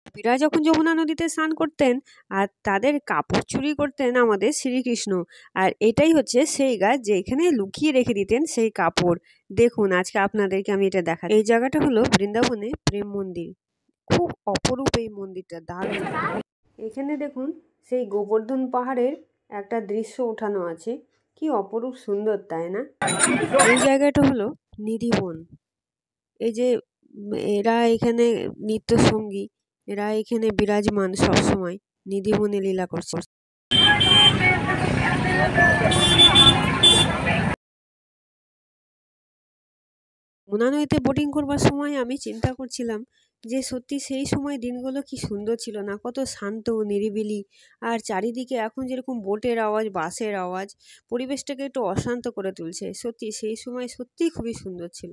গোপীরা যখন যমুনা নদীতে স্নান করতেন আর তাদের কাপড় চুরি করতেন আমাদের শ্রীকৃষ্ণ, আর এটাই হচ্ছে সেই গাছ যেখানে লুকিয়ে রেখে দিতেন সেই কাপড়। দেখুন আজকে আপনাদেরকে আমি এটা দেখা, এই জায়গাটা হলো বৃন্দাবনে প্রেম মন্দির। খুব অপরূপ এই মন্দিরটা, দারুণ। এখানে দেখুন সেই গোবর্ধন পাহাড়ের একটা দৃশ্য ওঠানো আছে, কি অপরূপ সুন্দর, তাই না? এই জায়গাটা হলো নিধিবন। এই যে এরা এখানে নিত্য সঙ্গী, এরা এখানে বিরাজমান সবসময়, নিধিবনে লীলা করছে। যমুনা নদীতে বোটিং করবার সময় আমি চিন্তা করছিলাম যে সত্যি সেই সময় দিনগুলো কি সুন্দর ছিল না, কত শান্ত নিরিবিলি। আর চারিদিকে এখন যেরকম বোটের আওয়াজ, বাসের আওয়াজ পরিবেশটাকে একটু অশান্ত করে তুলছে। সত্যি সেই সময় সত্যিই খুবই সুন্দর ছিল।